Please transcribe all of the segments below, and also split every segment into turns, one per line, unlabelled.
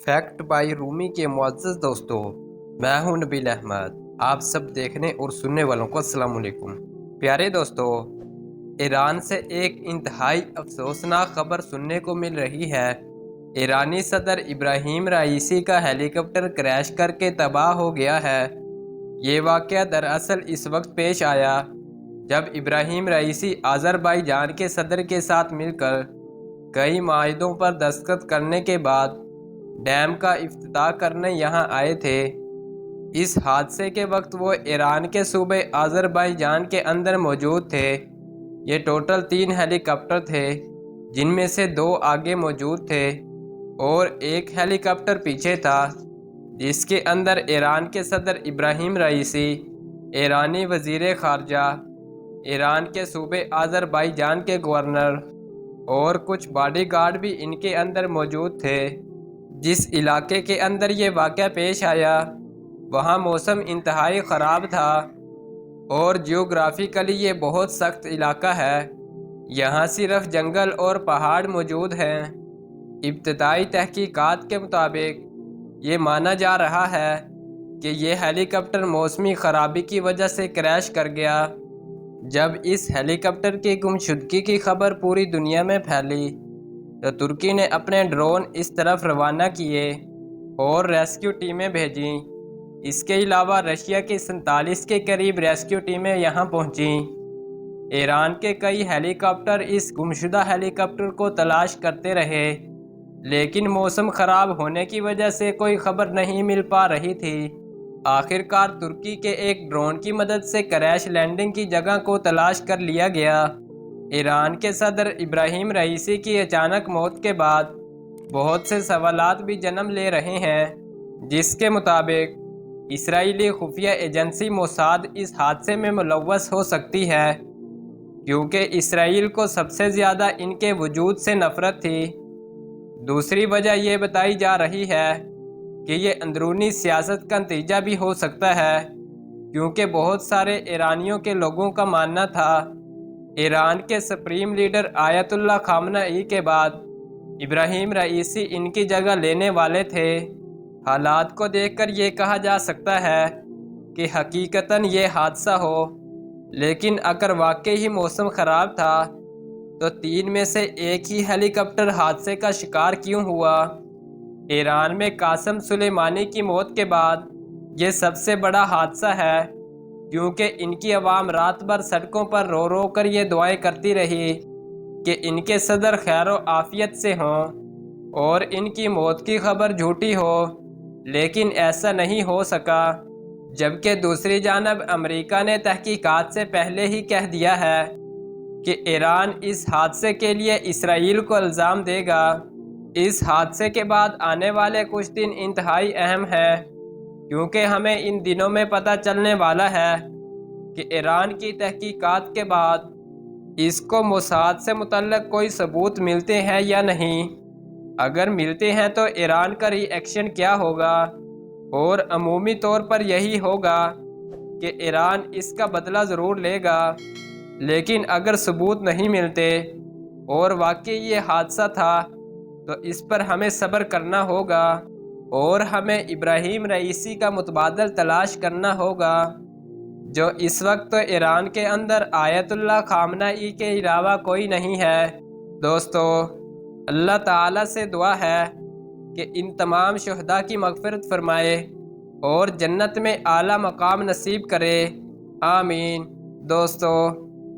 Fact by Rumi के मुअज़्ज़ज़ दोस्तों, मैं हूं नबील अहमद। आप सब देखने और सुनने वालों को अस्सलाम वालेकुम। प्यारे दोस्तों, ईरान से एक इंतहाई अफसोसनाक खबर सुनने को मिल रही है। ईरानी सदर इब्राहिम राइसी का हेलीकॉप्टर क्रैश करके तबाह हो गया है। ये वाक़या दरअसल इस वक्त पेश आया जब इब्राहिम राइसी अज़रबैजान के सदर के साथ मिलकर कई माहदों पर दस्तखत करने के बाद डैम का इफ्तिताह करने यहाँ आए थे। इस हादसे के वक्त वो ईरान के सूबे अज़रबैजान के अंदर मौजूद थे। ये टोटल 3 हेलीकॉप्टर थे, जिनमें से 2 आगे मौजूद थे और एक हेलीकॉप्टर पीछे था, जिसके अंदर ईरान के सदर इब्राहिम राइसी, ईरानी वज़ीर ख़ारजा, ईरान के सूबे अज़रबैजान के गवर्नर और कुछ बॉडीगार्ड भी इनके अंदर मौजूद थे। जिस इलाके के अंदर ये वाक़या पेश आया, वहाँ मौसम इंतहाई ख़राब था और जियोग्राफिकली ये बहुत सख्त इलाका है। यहाँ सिर्फ जंगल और पहाड़ मौजूद हैं। इब्तदाई तहकीकात के मुताबिक ये माना जा रहा है कि ये हेलीकॉप्टर मौसमी ख़राबी की वजह से क्रैश कर गया। जब इस हेलीकॉप्टर की गुमशुदगी की खबर पूरी दुनिया में फैली तो तुर्की ने अपने ड्रोन इस तरफ रवाना किए और रेस्क्यू टीमें भेजीं। इसके अलावा रशिया की 47 के करीब रेस्क्यू टीमें यहां पहुंचीं। ईरान के कई हेलीकॉप्टर इस गुमशुदा हेलीकॉप्टर को तलाश करते रहे, लेकिन मौसम ख़राब होने की वजह से कोई खबर नहीं मिल पा रही थी। आखिरकार तुर्की के एक ड्रोन की मदद से क्रैश लैंडिंग की जगह को तलाश कर लिया गया। ईरान के सदर इब्राहिम राइसी की अचानक मौत के बाद बहुत से सवालात भी जन्म ले रहे हैं, जिसके मुताबिक इसराइली खुफिया एजेंसी मोसाद इस हादसे में मुलव्वस हो सकती है, क्योंकि इसराइल को सबसे ज़्यादा इनके वजूद से नफरत थी। दूसरी वजह यह बताई जा रही है कि ये अंदरूनी सियासत का नतीजा भी हो सकता है, क्योंकि बहुत सारे ईरानियों के लोगों का मानना था ईरान के सुप्रीम लीडर आयतुल्ला खामनेई के बाद इब्राहिम राइसी इनकी जगह लेने वाले थे। हालात को देखकर ये कहा जा सकता है कि हकीकतन ये हादसा हो, लेकिन अगर वाकई ही मौसम ख़राब था तो 3 में से एक ही हेलीकॉप्टर हादसे का शिकार क्यों हुआ। ईरान में कासम सुलेमानी की मौत के बाद ये सबसे बड़ा हादसा है, क्योंकि इनकी आवाम रात भर सड़कों पर रो रो कर ये दुआएं करती रही कि इनके सदर खैर आफियत से हों और इनकी मौत की खबर झूठी हो, लेकिन ऐसा नहीं हो सका। जबकि दूसरी जानब अमेरिका ने तहकीकात से पहले ही कह दिया है कि ईरान इस हादसे के लिए इसराइल को इल्ज़ाम देगा। इस हादसे के बाद आने वाले कुछ दिन इंतहाई अहम है, क्योंकि हमें इन दिनों में पता चलने वाला है कि ईरान की तहकीकात के बाद इसको मोसाद से मुतल्लक कोई सबूत मिलते हैं या नहीं। अगर मिलते हैं तो ईरान का रिएक्शन क्या होगा, और अमूमी तौर पर यही होगा कि ईरान इसका बदला ज़रूर लेगा। लेकिन अगर सबूत नहीं मिलते और वाकई ये हादसा था तो इस पर हमें सब्र करना होगा और हमें इब्राहिम राइसी का मुतबादल तलाश करना होगा, जो इस वक्त तो ईरान के अंदर आयतुल्ला खामनेई के अलावा कोई नहीं है। दोस्तों, अल्लाह ताला से दुआ है कि इन तमाम शुहदा की मग़फ़िरत फरमाए और जन्नत में आला मकाम नसीब करे। आमीन। दोस्तों,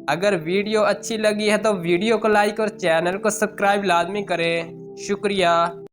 अगर वीडियो अच्छी लगी है तो वीडियो को लाइक और चैनल को सब्सक्राइब लाजमी करें। शुक्रिया।